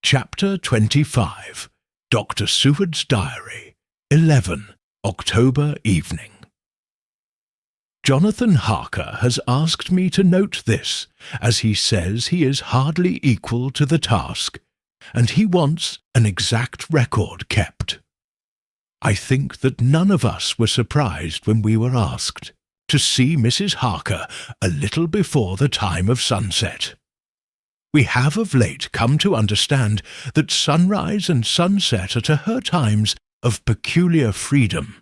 Chapter 25. Dr. Seward's Diary. 11. October evening. Jonathan Harker has asked me to note this, as he says he is hardly equal to the task, and he wants an exact record kept. I think that none of us were surprised when we were asked to see Mrs. Harker a little before the time of sunset. We have of late come to understand that sunrise and sunset are to her times of peculiar freedom,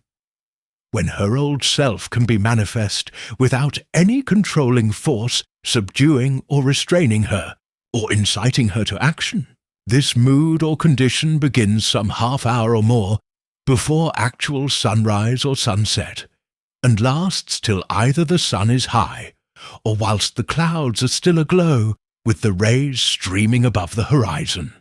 when her old self can be manifest without any controlling force subduing or restraining her, or inciting her to action. This mood or condition begins some half-hour or more before actual sunrise or sunset, and lasts till either the sun is high, or whilst the clouds are still aglow with the rays streaming above the horizon.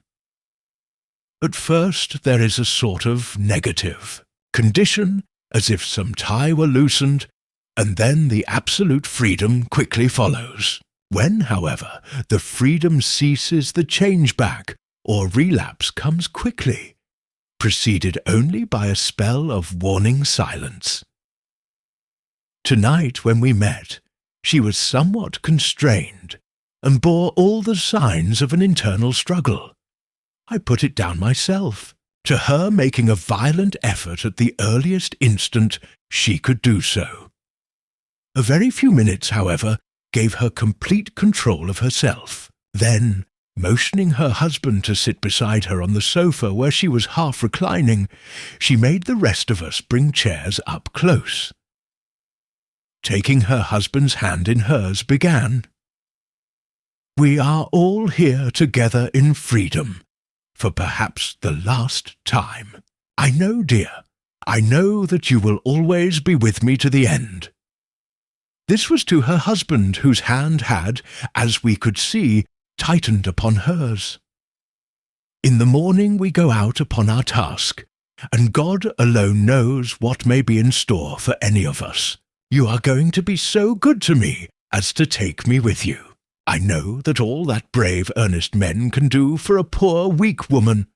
At first there is a sort of negative condition, as if some tie were loosened, and then the absolute freedom quickly follows. When, however, the freedom ceases, the change back or relapse comes quickly, preceded only by a spell of warning silence. Tonight, when we met, she was somewhat constrained, and bore all the signs of an internal struggle. I put it down myself, to her making a violent effort at the earliest instant she could do so. A very few minutes, however, gave her complete control of herself. Then, motioning her husband to sit beside her on the sofa where she was half reclining, she made the rest of us bring chairs up close. Taking her husband's hand in hers, began, "We are all here together in freedom, for perhaps the last time. I know, dear, I know that you will always be with me to the end." This was to her husband, whose hand had, as we could see, tightened upon hers. In the morning we go out upon our task, and God alone knows what may be in store for any of us. You are going to be so good to me as to take me with you. I know that all that brave, earnest men can do for a poor, weak woman,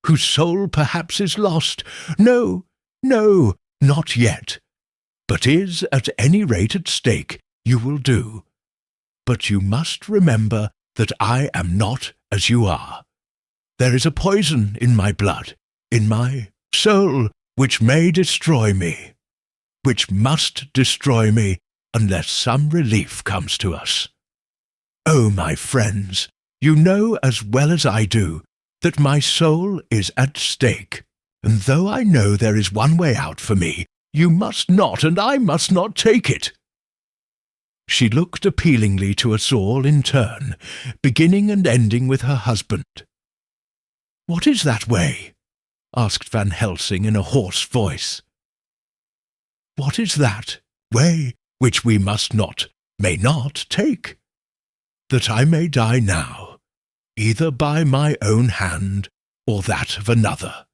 whose soul perhaps is lost. No, no, not yet, but is at any rate at stake, you will do. But you must remember that I am not as you are. There is a poison in my blood, in my soul, which may destroy me, which must destroy me unless some relief comes to us. Oh, my friends, you know as well as I do that my soul is at stake, and though I know there is one way out for me, you must not, and I must not take it." She looked appealingly to us all in turn, beginning and ending with her husband. "What is that way?" asked Van Helsing in a hoarse voice. "What is that way which we must not, may not take? That I may die now, either by my own hand or that of another,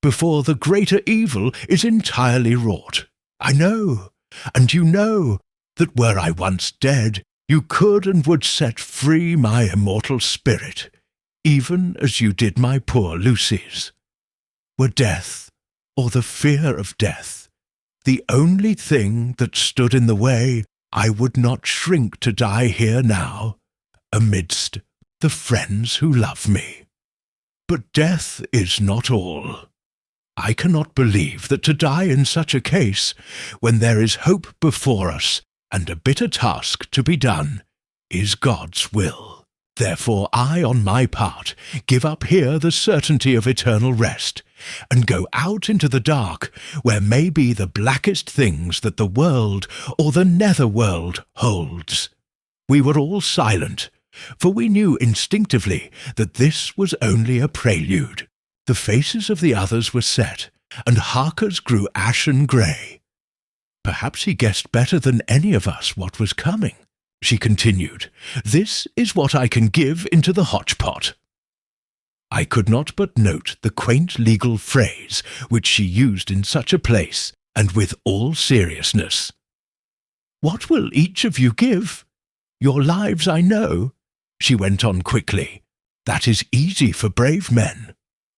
before the greater evil is entirely wrought. I know, and you know, that were I once dead, you could and would set free my immortal spirit, even as you did my poor Lucy's. Were death, or the fear of death, the only thing that stood in the way, I would not shrink to die here now, amidst the friends who love me. But death is not all. I cannot believe that to die in such a case, when there is hope before us and a bitter task to be done, is God's will. Therefore I, on my part, give up here the certainty of eternal rest, and go out into the dark, where may be the blackest things that the world or the nether world holds." We were all silent, for we knew instinctively that this was only a prelude. The faces of the others were set, and Harker's grew ashen grey. Perhaps he guessed better than any of us what was coming. She continued, "This is what I can give into the hotchpot." I could not but note the quaint legal phrase which she used in such a place, and with all seriousness. "What will each of you give? Your lives, I know," she went on quickly, That is easy for brave men.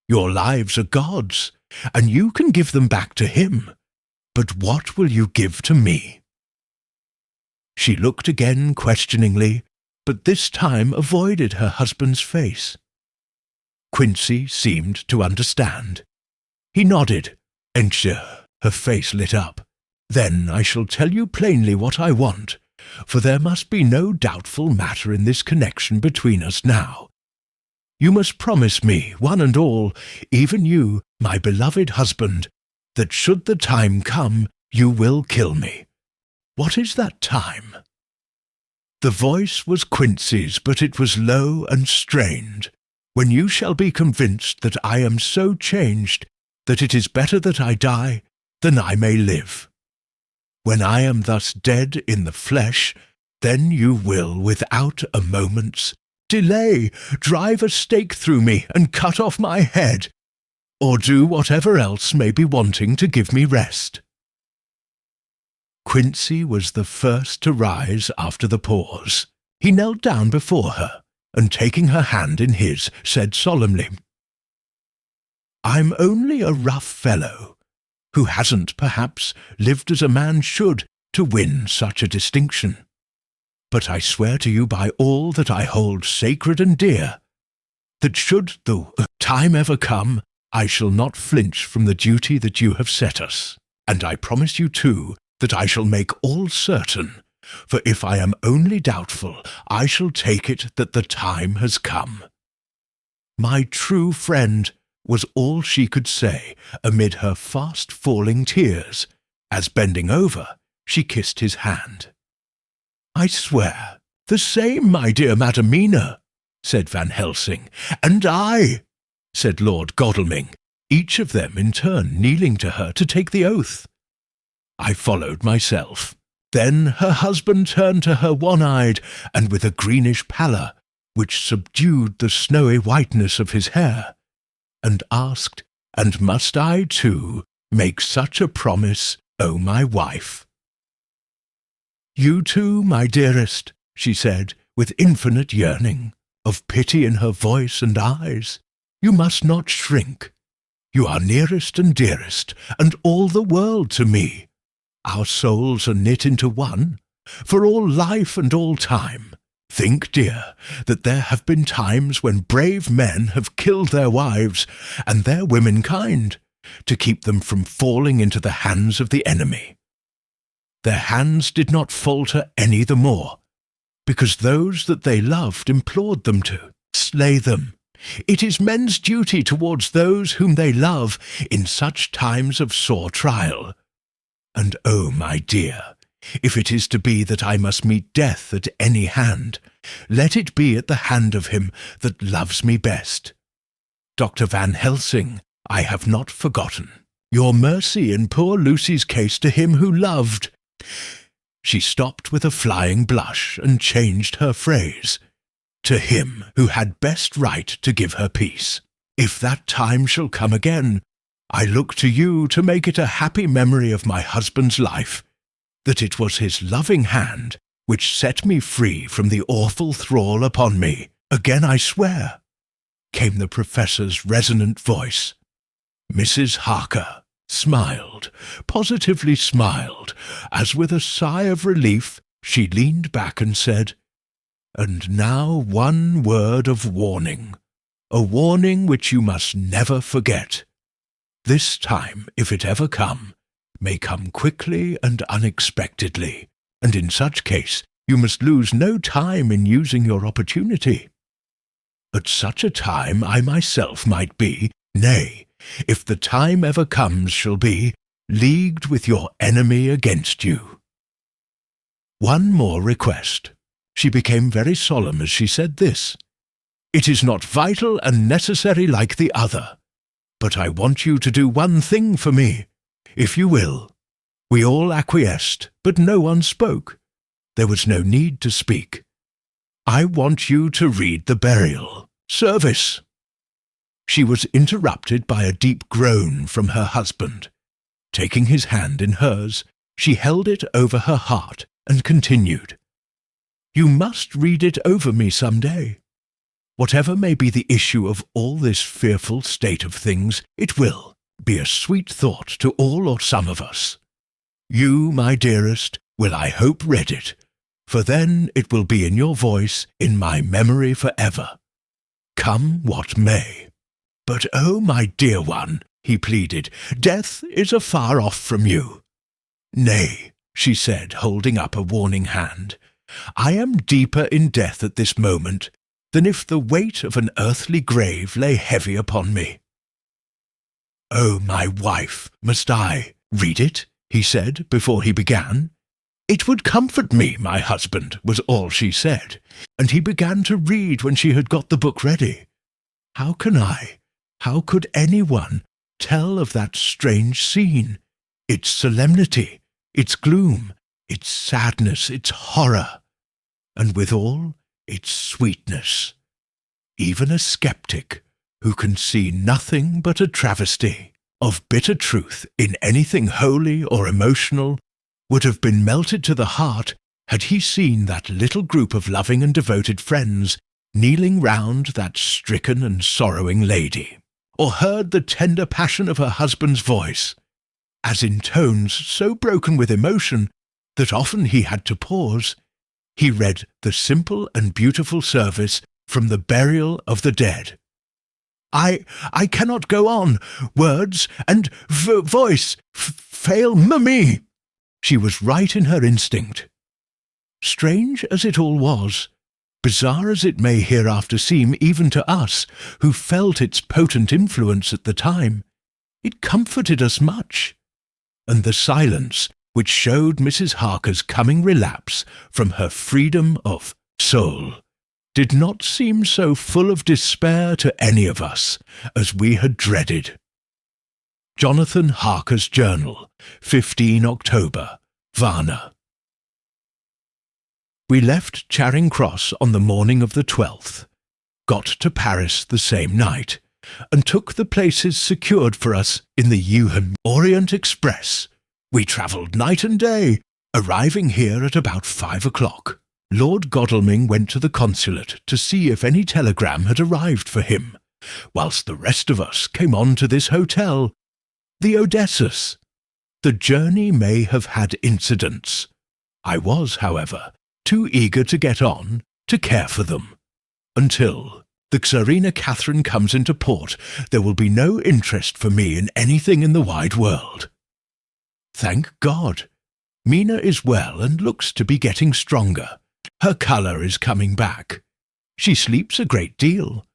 Your lives are God's, and you can give them back to him. But what will you give to me?" She looked again questioningly, but this time avoided her husband's face. Quincy seemed to understand. He nodded, and her face lit up. "Then I shall tell you plainly what I want, for there must be no doubtful matter in this connection between us now. You must promise me, one and all, even you, my beloved husband, that should the time come, you will kill me. What is that time?" The voice was Quincy's, but it was low and strained. "When you shall be convinced that I am so changed that it is better that I die than I may live. When I am thus dead in the flesh, then you will, without a moment's delay, drive a stake through me and cut off my head, or do whatever else may be wanting to give me rest." Quincy was the first to rise after the pause. He knelt down before her, and taking her hand in his, said solemnly, "I'm only a rough fellow, who hasn't, perhaps, lived as a man should to win such a distinction. But I swear to you by all that I hold sacred and dear, that should the time ever come, I shall not flinch from the duty that you have set us. And I promise you, too, that I shall make all certain, for if I am only doubtful, I shall take it that the time has come." "My true friend," was all she could say amid her fast-falling tears, as, bending over, she kissed his hand. "I swear, the same, my dear Madam Mina," said Van Helsing. "And I," said Lord Godalming, each of them in turn kneeling to her to take the oath. I followed myself. Then her husband turned to her one-eyed and with a greenish pallor, which subdued the snowy whiteness of his hair, and asked, "And must I, too, make such a promise, O my wife?" "You too, my dearest," she said, with infinite yearning, of pity in her voice and eyes. "You must not shrink. You are nearest and dearest, and all the world to me. Our souls are knit into one, for all life and all time. Think, dear, that there have been times when brave men have killed their wives and their womenkind to keep them from falling into the hands of the enemy. Their hands did not falter any the more, because those that they loved implored them to slay them. It is men's duty towards those whom they love in such times of sore trial. And oh, my dear, if it is to be that I must meet death at any hand, let it be at the hand of him that loves me best. Dr. Van Helsing, I have not forgotten your mercy in poor Lucy's case to him who loved—" She stopped with a flying blush and changed her phrase. "To him who had best right to give her peace. If that time shall come again, I look to you to make it a happy memory of my husband's life, that it was his loving hand which set me free from the awful thrall upon me. Again I swear," came the professor's resonant voice. Mrs. Harker smiled, positively smiled, as with a sigh of relief she leaned back and said, "And now one word of warning, a warning which you must never forget. This time, if it ever come, may come quickly and unexpectedly, and in such case you must lose no time in using your opportunity. At such a time I myself might be, nay, if the time ever comes shall be, leagued with your enemy against you. One more request." She became very solemn as she said this. "It is not vital and necessary like the other. But I want you to do one thing for me, if you will." We all acquiesced, but no one spoke. There was no need to speak. "I want you to read the burial service." She was interrupted by a deep groan from her husband. Taking his hand in hers, she held it over her heart and continued, "You must read it over me some day. Whatever may be the issue of all this fearful state of things, it will be a sweet thought to all or some of us. You, my dearest, will I hope read it, for then it will be in your voice, in my memory for ever. Come what may. But oh, my dear one, he pleaded, death is afar off from you. Nay, she said, holding up a warning hand, I am deeper in death at this moment than if the weight of an earthly grave lay heavy upon me. Oh, my wife, must I read it? He said before he began. It would comfort me, my husband, was all she said, and he began to read when she had got the book ready. How could anyone tell of that strange scene, its solemnity, its gloom, its sadness, its horror, and withal its sweetness? Even a skeptic, who can see nothing but a travesty of bitter truth in anything holy or emotional, would have been melted to the heart had he seen that little group of loving and devoted friends kneeling round that stricken and sorrowing lady, or heard the tender passion of her husband's voice, as in tones so broken with emotion that often he had to pause, he read the simple and beautiful service from the burial of the dead. I cannot go on. Words and voice fail me. She was right in her instinct. Strange as it all was, bizarre as it may hereafter seem even to us who felt its potent influence at the time, it comforted us much, and the silence which showed Mrs. Harker's coming relapse from her freedom of soul did not seem so full of despair to any of us as we had dreaded. Jonathan Harker's Journal, 15 October, Varna. We left Charing Cross on the morning of the 12th, got to Paris the same night, and took the places secured for us in the Yuham Orient Express. We travelled night and day, arriving here at about 5 o'clock. Lord Godalming went to the consulate to see if any telegram had arrived for him, whilst the rest of us came on to this hotel, the Odessus. The journey may have had incidents. I was, however, too eager to get on to care for them. Until the Tsarina Catherine comes into port, there will be no interest for me in anything in the wide world. Thank God! Mina is well and looks to be getting stronger. Her colour is coming back. She sleeps a great deal.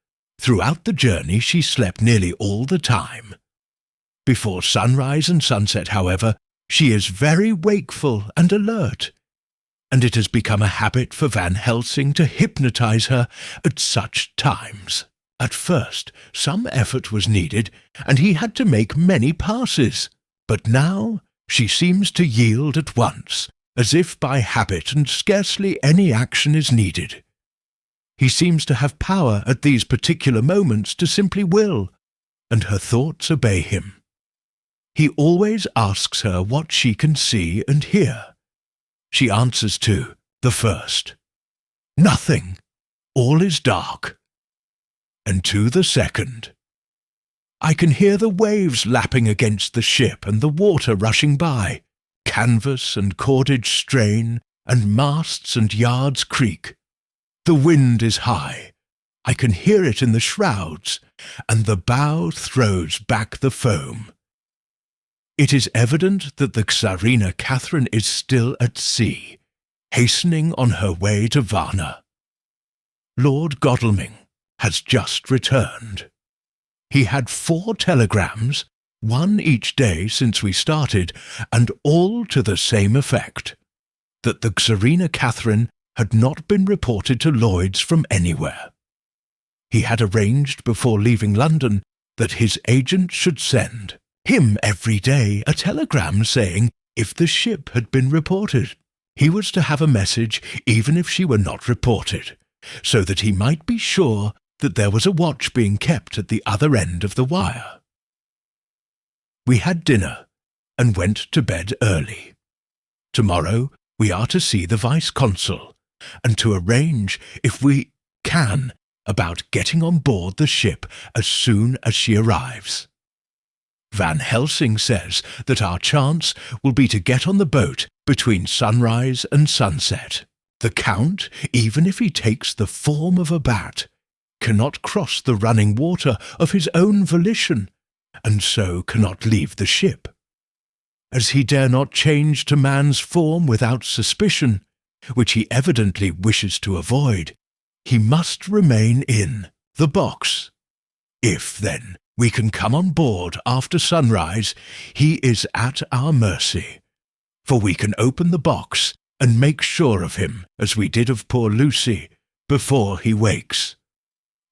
Throughout the journey she slept nearly all the time. Before sunrise and sunset, however, she is very wakeful and alert, and it has become a habit for Van Helsing to hypnotize her at such times. At first, some effort was needed, and he had to make many passes, but now she seems to yield at once, as if by habit, and scarcely any action is needed. He seems to have power at these particular moments to simply will, and her thoughts obey him. He always asks her what she can see and hear. She answers to the first, "Nothing, all is dark," and to the second, "I can hear the waves lapping against the ship and the water rushing by. Canvas and cordage strain, and masts and yards creak. The wind is high. I can hear it in the shrouds, and the bow throws back the foam." It is evident that the Tsarina Catherine is still at sea, hastening on her way to Varna. Lord Godalming has just returned. He had 4 telegrams, one each day since we started, and all to the same effect, that the Tsarina Catherine had not been reported to Lloyd's from anywhere. He had arranged before leaving London that his agent should send him every day a telegram saying if the ship had been reported. He was to have a message even if she were not reported, so that he might be sure that there was a watch being kept at the other end of the wire. We had dinner and went to bed early. Tomorrow we are to see the Vice-Consul, and to arrange, if we can, about getting on board the ship as soon as she arrives. Van Helsing says that our chance will be to get on the boat between sunrise and sunset. The Count, even if he takes the form of a bat, cannot cross the running water of his own volition, and so cannot leave the ship. As he dare not change to man's form without suspicion, which he evidently wishes to avoid, he must remain in the box. If, then, we can come on board after sunrise, he is at our mercy, for we can open the box and make sure of him, as we did of poor Lucy, before he wakes.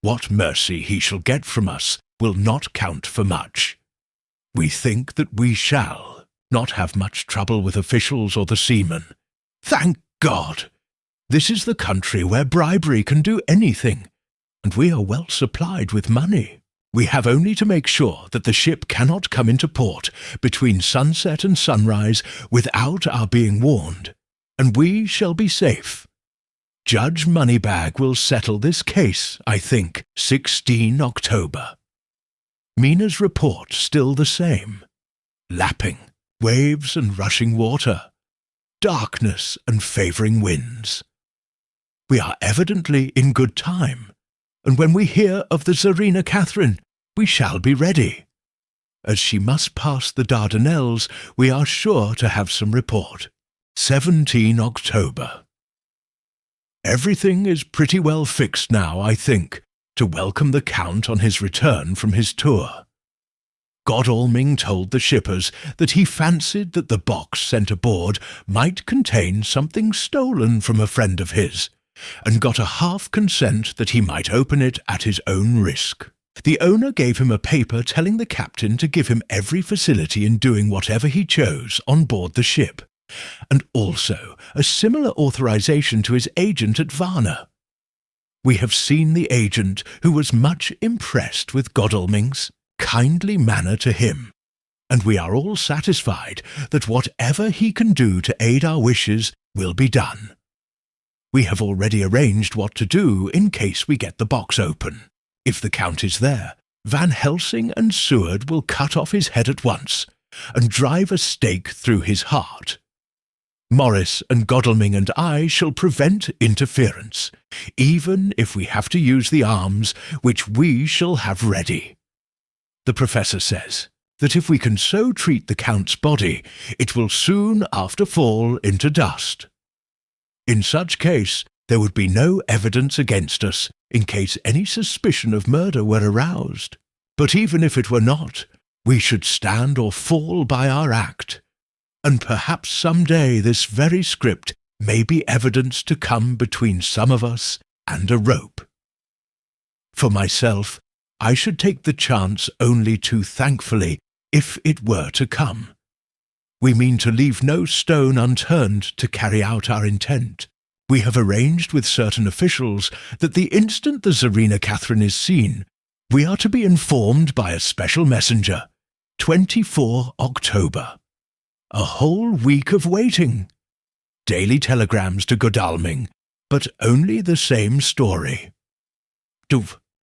What mercy he shall get from us will not count for much. We think that we shall not have much trouble with officials or the seamen. Thank God! This is the country where bribery can do anything, and we are well supplied with money. We have only to make sure that the ship cannot come into port between sunset and sunrise without our being warned, and we shall be safe. Judge Moneybag will settle this case, I think, 16 October. Mina's report still the same. Lapping, waves and rushing water, darkness and favouring winds. We are evidently in good time, and when we hear of the Tsarina Catherine, we shall be ready. As she must pass the Dardanelles, we are sure to have some report. 17 October. Everything is pretty well fixed now, I think, to welcome the Count on his return from his tour. Godalming told the shippers that he fancied that the box sent aboard might contain something stolen from a friend of his, and got a half consent that he might open it at his own risk. The owner gave him a paper telling the captain to give him every facility in doing whatever he chose on board the ship, and also a similar authorization to his agent at Varna. We have seen the agent, who was much impressed with Godalming's kindly manner to him, and we are all satisfied that whatever he can do to aid our wishes will be done. We have already arranged what to do in case we get the box open. If the Count is there, Van Helsing and Seward will cut off his head at once, and drive a stake through his heart. Morris and Godalming and I shall prevent interference, even if we have to use the arms which we shall have ready. The Professor says that if we can so treat the Count's body, it will soon after fall into dust. In such case, there would be no evidence against us in case any suspicion of murder were aroused. But even if it were not, we should stand or fall by our act, and perhaps some day this very script may be evidence to come between some of us and a rope. For myself, I should take the chance only too thankfully if it were to come. We mean to leave no stone unturned to carry out our intent. We have arranged with certain officials that the instant the Tsarina Catherine is seen, we are to be informed by a special messenger. 24 October. A whole week of waiting. Daily telegrams to Godalming, but only the same story.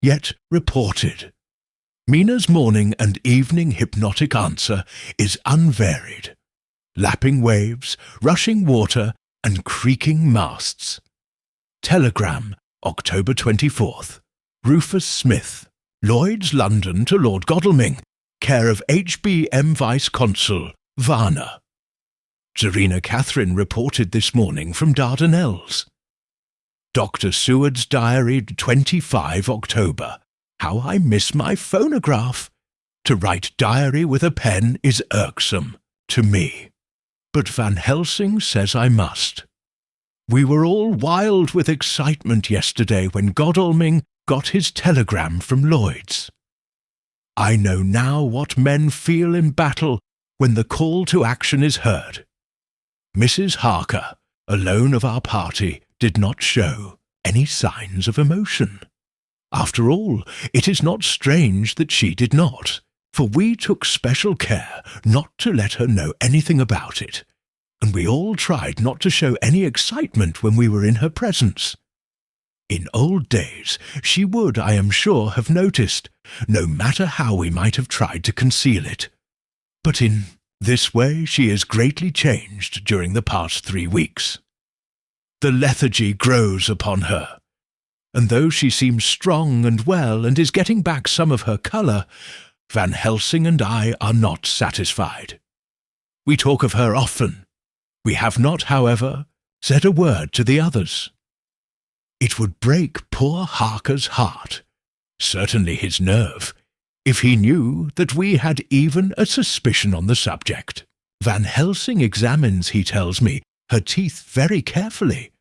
Yet reported. Mina's morning and evening hypnotic answer is unvaried. Lapping waves, rushing water, and creaking masts. Telegram, October 24th. Rufus Smith, Lloyd's, London, to Lord Godalming, care of H.B.M. Vice-Consul, Varna. Tsarina Catherine reported this morning from Dardanelles. Dr. Seward's diary, 25 October. How I miss my phonograph! To write diary with a pen is irksome, to me. But Van Helsing says I must. We were all wild with excitement yesterday when Godalming got his telegram from Lloyd's. I know now what men feel in battle when the call to action is heard. Mrs. Harker, alone of our party, did not show any signs of emotion. After all, it is not strange that she did not, for we took special care not to let her know anything about it, and we all tried not to show any excitement when we were in her presence. In old days she would, I am sure, have noticed, no matter how we might have tried to conceal it. But in this way she is greatly changed during the past 3 weeks. The lethargy grows upon her, and though she seems strong and well and is getting back some of her colour, Van Helsing and I are not satisfied. We talk of her often. We have not, however, said a word to the others. It would break poor Harker's heart, certainly his nerve, if he knew that we had even a suspicion on the subject. Van Helsing examines, he tells me, her teeth very carefully,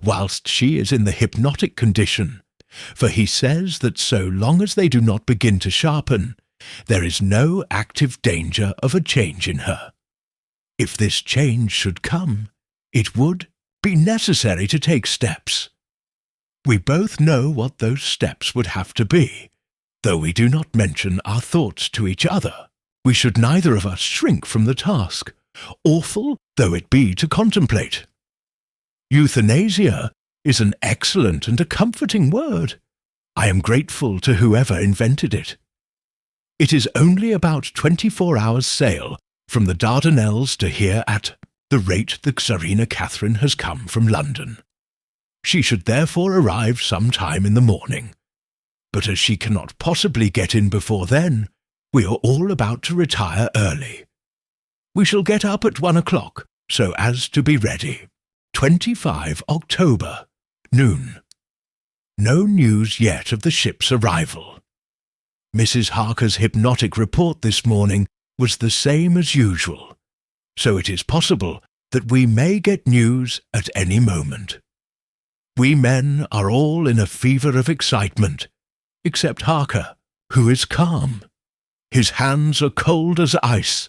whilst she is in the hypnotic condition, for he says that so long as they do not begin to sharpen, there is no active danger of a change in her. If this change should come, it would be necessary to take steps. We both know what those steps would have to be, though we do not mention our thoughts to each other. We should neither of us shrink from the task, awful though it be to contemplate. Euthanasia is an excellent and a comforting word. I am grateful to whoever invented it. It is only about 24 hours' sail from the Dardanelles to here at the rate the Tsarina Catherine has come from London. She should therefore arrive some time in the morning. But as she cannot possibly get in before then, we are all about to retire early. We shall get up at 1 o'clock, so as to be ready. 25 October, noon. No news yet of the ship's arrival. Mrs. Harker's hypnotic report this morning was the same as usual, so it is possible that we may get news at any moment. We men are all in a fever of excitement, except Harker, who is calm. His hands are cold as ice,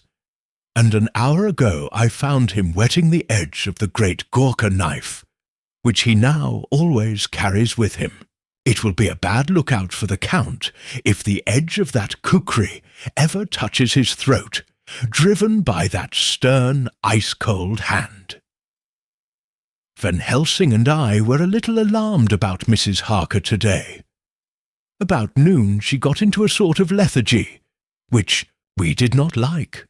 and an hour ago I found him wetting the edge of the great Gorka knife, which he now always carries with him. It will be a bad lookout for the Count if the edge of that kukri ever touches his throat, driven by that stern, ice-cold hand. Van Helsing and I were a little alarmed about Mrs. Harker today. About noon she got into a sort of lethargy, which we did not like.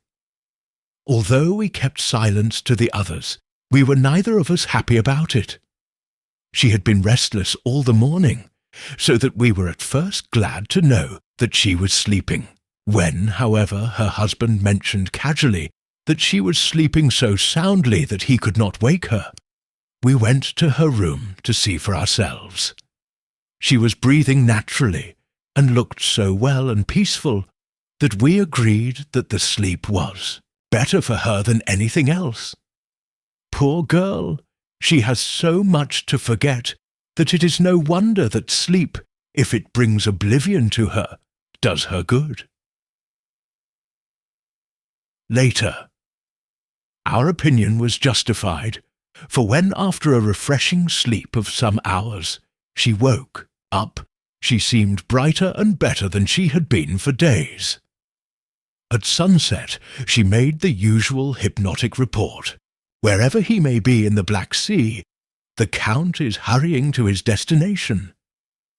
Although we kept silence to the others, we were neither of us happy about it. She had been restless all the morning, so that we were at first glad to know that she was sleeping. When, however, her husband mentioned casually that she was sleeping so soundly that he could not wake her, we went to her room to see for ourselves. She was breathing naturally and looked so well and peaceful that we agreed that the sleep was better for her than anything else. Poor girl, she has so much to forget that it is no wonder that sleep, if it brings oblivion to her, does her good. Later. Our opinion was justified, for when after a refreshing sleep of some hours she woke up, she seemed brighter and better than she had been for days. At sunset she made the usual hypnotic report. Wherever he may be in the Black Sea, the Count is hurrying to his destination.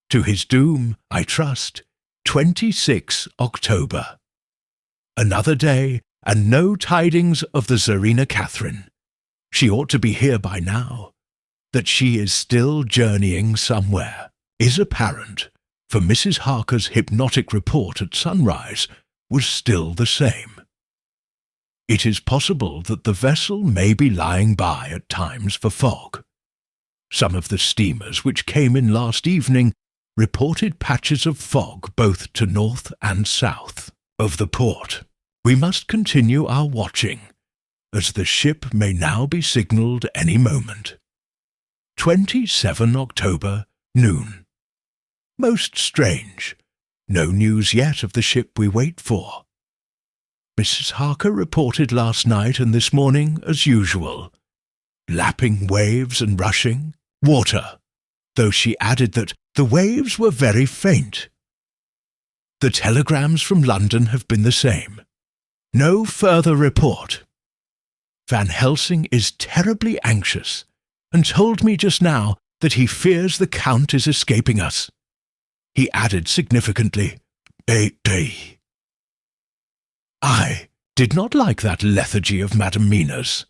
To his doom, I trust, 26 October. Another day, and no tidings of the Tsarina Catherine. She ought to be here by now. That she is still journeying somewhere is apparent, for Mrs. Harker's hypnotic report at sunrise was still the same. It is possible that the vessel may be lying by at times for fog. Some of the steamers which came in last evening reported patches of fog both to north and south of the port. We must continue our watching, as the ship may now be signalled any moment. 27 October, noon. Most strange. No news yet of the ship we wait for. Mrs. Harker reported last night and this morning as usual. Lapping waves and rushing water, though she added that the waves were very faint. The telegrams from London have been the same. No further report. Van Helsing is terribly anxious, and told me just now that he fears the Count is escaping us. He added significantly, I did not like that lethargy of Madam Mina's.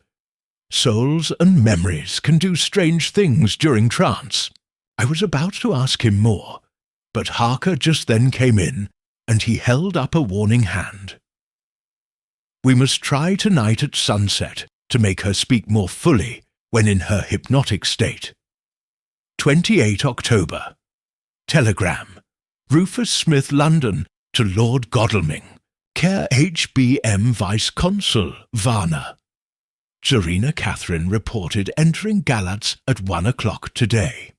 Souls and memories can do strange things during trance. I was about to ask him more, but Harker just then came in, and he held up a warning hand. We must try tonight at sunset to make her speak more fully when in her hypnotic state. 28 October. Telegram. Rufus Smith, London, to Lord Godalming. Care HBM Vice-Consul, Varna. Serena Catherine reported entering Galatz at 1 o'clock today.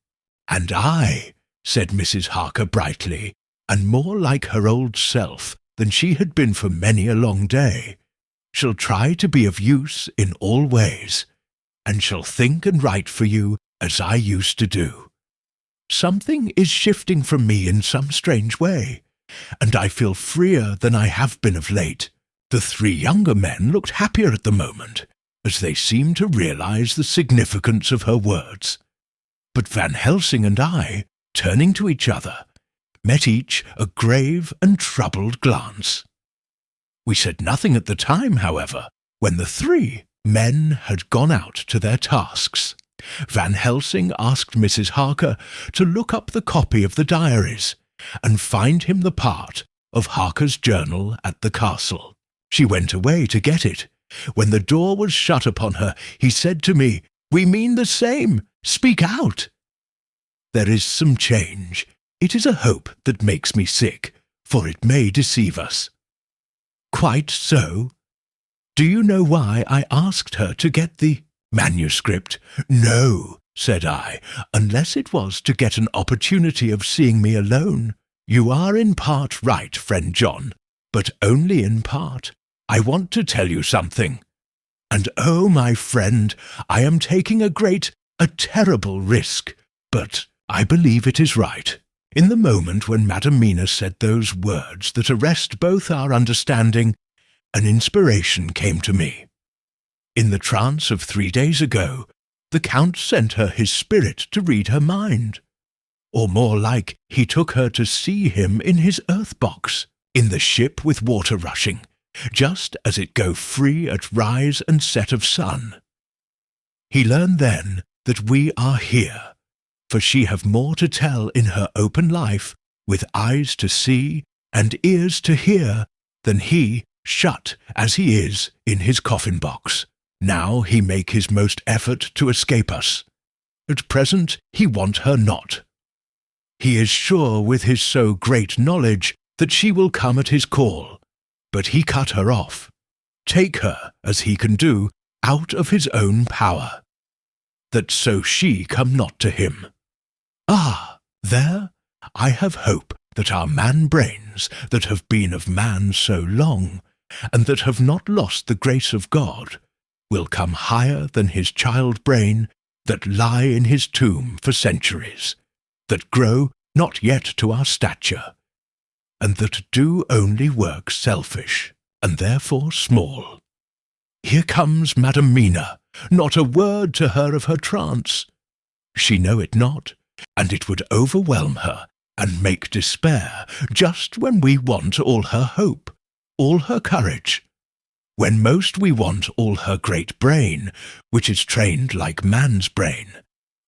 And I, said Mrs. Harker brightly, and more like her old self than she had been for many a long day, shall try to be of use in all ways, and shall think and write for you as I used to do. Something is shifting from me in some strange way, and I feel freer than I have been of late. The three younger men looked happier at the moment, as they seemed to realize the significance of her words. But Van Helsing and I, turning to each other, met each a grave and troubled glance. We said nothing at the time, however, when the three men had gone out to their tasks. Van Helsing asked Mrs. Harker to look up the copy of the diaries and find him the part of Harker's journal at the castle. She went away to get it. When the door was shut upon her, he said to me, "We mean the same. Speak out." There is some change. It is a hope that makes me sick, for it may deceive us. Quite so. Do you know why I asked her to get the manuscript? No, said I, unless it was to get an opportunity of seeing me alone. You are in part right, friend John, but only in part. I want to tell you something. And oh, my friend, I am taking a terrible risk, but I believe it is right. In the moment when Madam Mina said those words that arrest both our understanding, an inspiration came to me. In the trance of 3 days ago, the Count sent her his spirit to read her mind. Or more like, he took her to see him in his earth box, in the ship with water rushing, just as it go free at rise and set of sun. He learned then that we are here, for she have more to tell in her open life, with eyes to see and ears to hear, than he, shut as he is in his coffin box. Now he make his most effort to escape us. At present he want her not. He is sure with his so great knowledge that she will come at his call, but he cut her off. Take her, as he can do, out of his own power, that so she come not to him. Ah, there I have hope that our man-brains, that have been of man so long, and that have not lost the grace of God, will come higher than his child-brain, that lie in his tomb for centuries, that grow not yet to our stature, and that do only work selfish, and therefore small. Here comes Madam Mina, not a word to her of her trance. She know it not, and it would overwhelm her, and make despair, just when we want all her hope, all her courage, when most we want all her great brain, which is trained like man's brain,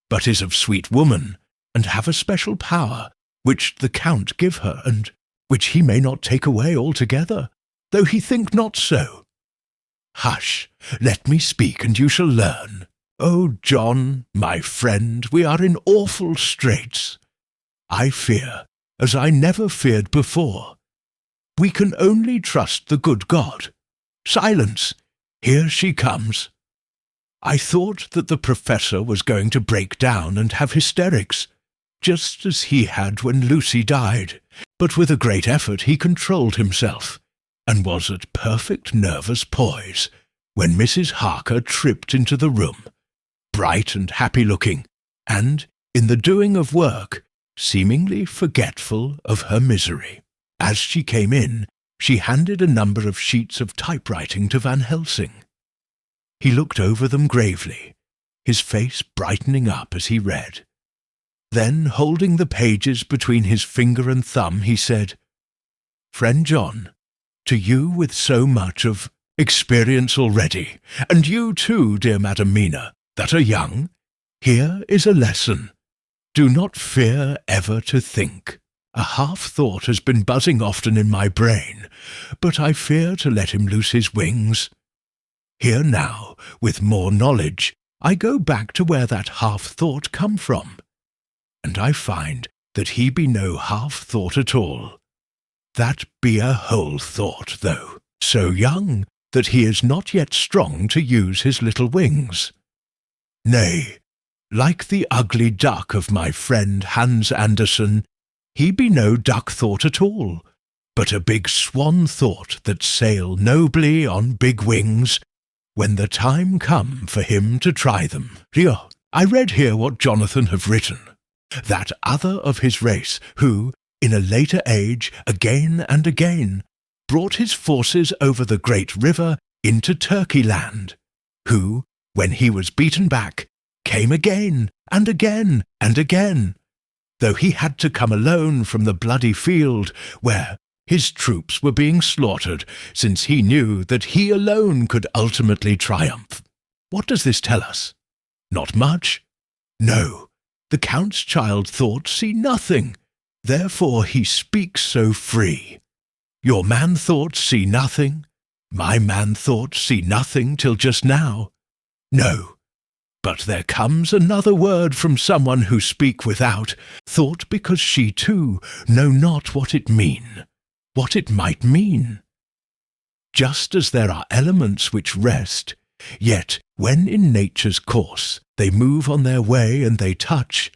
but is of sweet woman, and have a special power, which the Count give her, and which he may not take away altogether, though he think not so. Hush, let me speak, and you shall learn. Oh, John, my friend, we are in awful straits. I fear, as I never feared before. We can only trust the good God. Silence! Here she comes. I thought that the Professor was going to break down and have hysterics, just as he had when Lucy died, but with a great effort he controlled himself, and was at perfect nervous poise, when Mrs. Harker tripped into the room, bright and happy-looking, and, in the doing of work, seemingly forgetful of her misery. As she came in, she handed a number of sheets of typewriting to Van Helsing. He looked over them gravely, his face brightening up as he read. Then, holding the pages between his finger and thumb, he said, "Friend John, to you with so much of experience already, and you too, dear Madam Mina, that are young, here is a lesson. Do not fear ever to think. A half-thought has been buzzing often in my brain, but I fear to let him loose his wings. Here now, with more knowledge, I go back to where that half-thought come from, and I find that he be no half-thought at all. That be a whole thought, though, so young that he is not yet strong to use his little wings. Nay, like the ugly duck of my friend Hans Andersen, he be no duck thought at all, but a big swan thought that sail nobly on big wings, when the time come for him to try them. Here, I read here what Jonathan have written, that other of his race, who, in a later age, again and again, brought his forces over the great river into Turkey land, who, when he was beaten back, came again and again and again, though he had to come alone from the bloody field where his troops were being slaughtered, since he knew that he alone could ultimately triumph. What does this tell us? Not much. No, the Count's child thought see nothing, therefore he speaks so free. Your man thought see nothing, my man thought see nothing till just now. No, but there comes another word from someone who speak without, thought because she too know not what it mean, what it might mean. Just as there are elements which rest, yet when in nature's course they move on their way and they touch,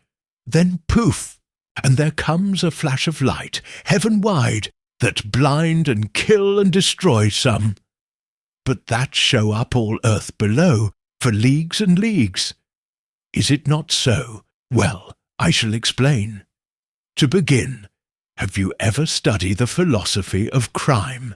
then poof, and there comes a flash of light, heaven-wide, that blind and kill and destroy some, but that show up all earth below for leagues and leagues. Is it not so? Well, I shall explain. To begin, have you ever studied the philosophy of crime?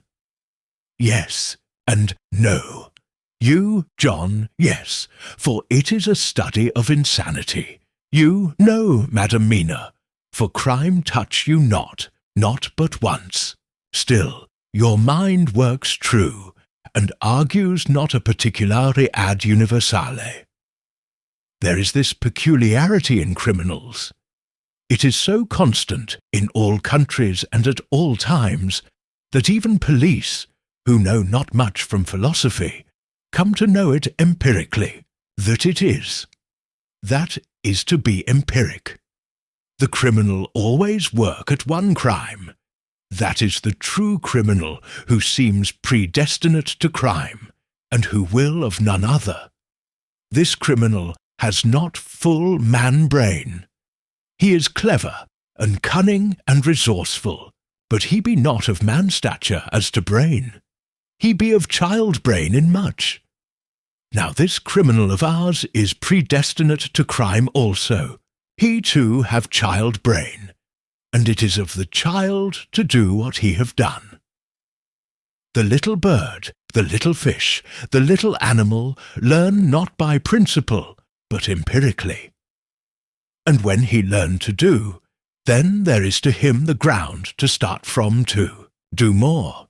Yes, and no. You, John, yes, for it is a study of insanity. You, no, Madam Mina, for crime touch you not but once. Still, your mind works true, and argues not a particulare ad universale. There is this peculiarity in criminals. It is so constant in all countries and at all times, that even police, who know not much from philosophy, come to know it empirically, that it is. That is to be empiric. The criminal always work at one crime. That is the true criminal who seems predestinate to crime, and who will of none other. This criminal has not full man-brain. He is clever, and cunning, and resourceful, but he be not of man-stature as to brain. He be of child-brain in much. Now this criminal of ours is predestinate to crime also. He too have child-brain, and it is of the child to do what he have done. The little bird, the little fish, the little animal learn not by principle, but empirically. And when he learn to do, then there is to him the ground to start from to do more.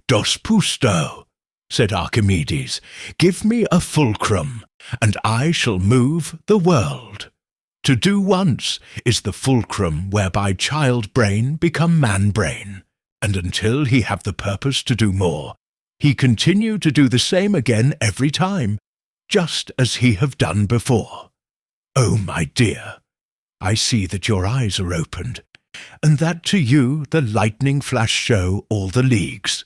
Dos pusto, said Archimedes, give me a fulcrum, and I shall move the world. To do once is the fulcrum whereby child-brain become man-brain, and until he have the purpose to do more, he continue to do the same again every time, just as he have done before. Oh, my dear, I see that your eyes are opened, and that to you the lightning flash show all the leagues.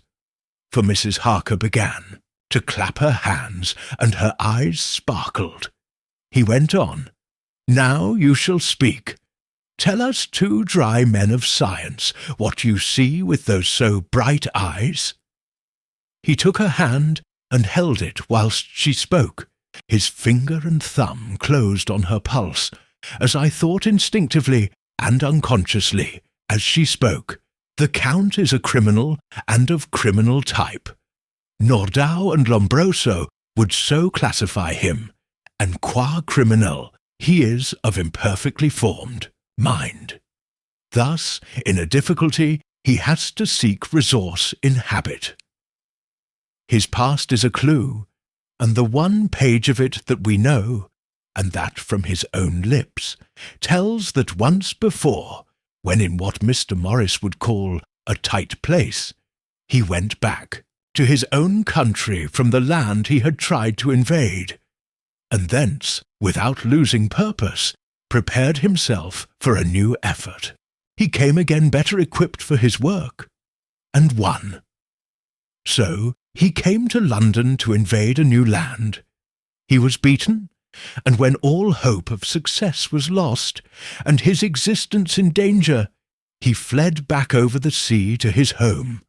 For Mrs. Harker began to clap her hands, and her eyes sparkled. He went on, Now you shall speak. Tell us two dry men of science what you see with those so bright eyes. He took her hand and held it whilst she spoke. His finger and thumb closed on her pulse, as I thought instinctively and unconsciously, as she spoke, the Count is a criminal and of criminal type. Nordau and Lombroso would so classify him, and qua criminal he is of imperfectly formed. mind. Thus, in a difficulty, he has to seek resource in habit. His past is a clue, and the one page of it that we know, and that from his own lips, tells that once before, when in what Mr. Morris would call a tight place, he went back to his own country from the land he had tried to invade, and thence, without losing purpose, prepared himself for a new effort. He came again better equipped for his work, and won. So he came to London to invade a new land. He was beaten, and when all hope of success was lost, and his existence in danger, he fled back over the sea to his home,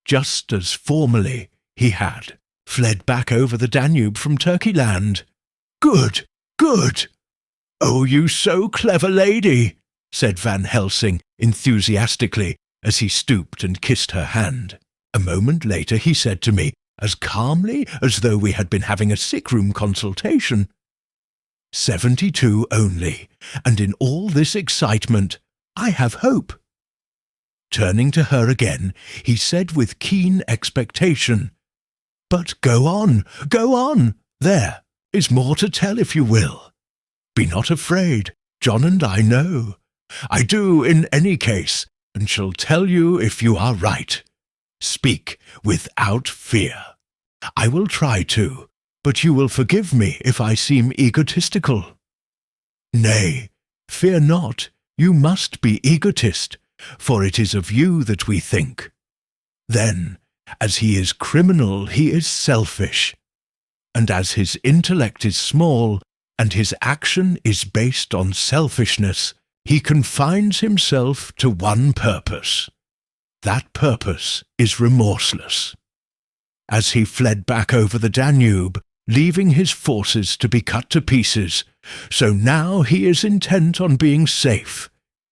just as formerly he had fled back over the Danube from Turkey land. Good, good! Oh, you so clever lady, said Van Helsing enthusiastically as he stooped and kissed her hand. A moment later he said to me, as calmly as though we had been having a sick-room consultation, 72 only, and in all this excitement I have hope. Turning to her again, he said with keen expectation, But go on, there is more to tell if you will. Be not afraid, John and I know. I do in any case, and shall tell you if you are right. Speak without fear. I will try to, but you will forgive me if I seem egotistical. Nay, fear not, you must be egotist, for it is of you that we think. Then, as he is criminal, he is selfish, and as his intellect is small, and his action is based on selfishness, he confines himself to one purpose. That purpose is remorseless. As he fled back over the Danube, leaving his forces to be cut to pieces, so now he is intent on being safe,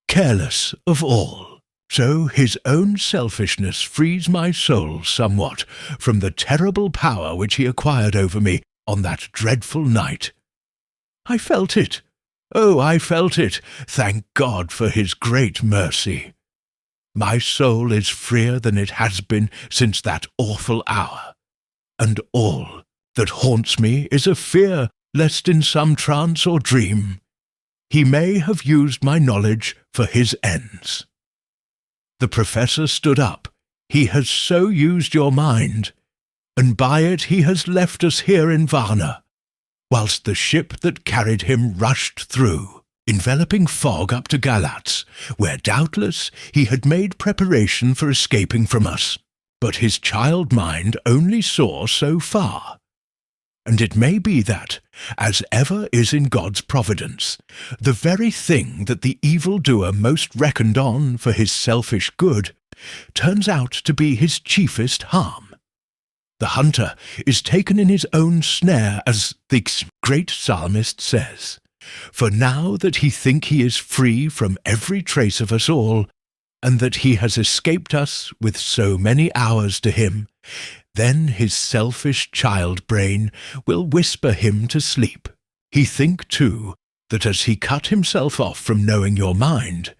careless of all. So his own selfishness frees my soul somewhat from the terrible power which he acquired over me on that dreadful night. I felt it. Oh, I felt it. Thank God for his great mercy. My soul is freer than it has been since that awful hour, and all that haunts me is a fear lest in some trance or dream he may have used my knowledge for his ends. The professor stood up. He has so used your mind, and by it he has left us here in Varna, whilst the ship that carried him rushed through, enveloping fog up to Galatz, where doubtless he had made preparation for escaping from us. But his child mind only saw so far. And it may be that, as ever is in God's providence, the very thing that the evildoer most reckoned on for his selfish good turns out to be his chiefest harm. The hunter is taken in his own snare, as the great psalmist says, for now that he think he is free from every trace of us all, and that he has escaped us with so many hours to him, then his selfish child brain will whisper him to sleep. He think, too, that as he cut himself off from knowing your mind,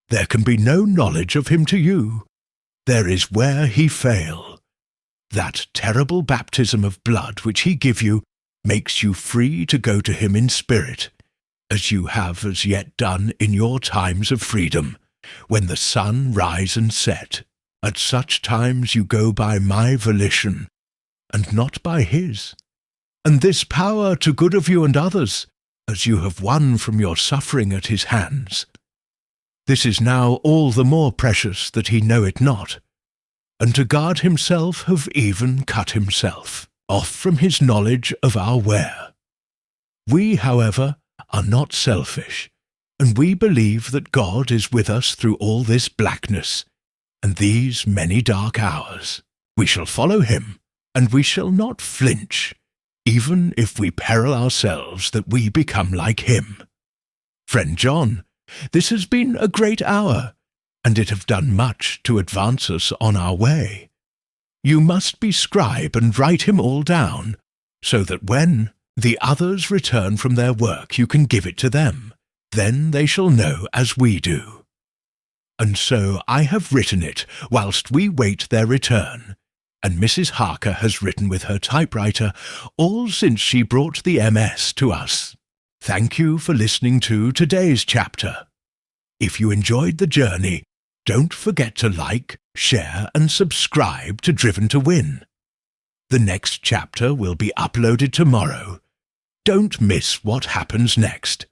there can be no knowledge of him to you. There is where he fail. That terrible baptism of blood which he give you makes you free to go to him in spirit, as you have as yet done in your times of freedom, when the sun rise and set. At such times you go by my volition, and not by his. And this power to good of you and others, as you have won from your suffering at his hands. This is now all the more precious that he know it not, and to guard himself have even cut himself off from his knowledge of our where. We, however, are not selfish, and we believe that God is with us through all this blackness, and these many dark hours. We shall follow him, and we shall not flinch, even if we peril ourselves that we become like him. Friend John, this has been a great hour, and it have done much to advance us on our way. You must be scribe and write him all down, so that when the others return from their work you can give it to them, Then they shall know as we do. And so I have written it whilst we wait their return, and Mrs. Harker has written with her typewriter all since she brought the MS to us. Thank you for listening to today's chapter. If you enjoyed the journey, don't forget to like, share and subscribe to Driven to Win. The next chapter will be uploaded tomorrow. Don't miss what happens next.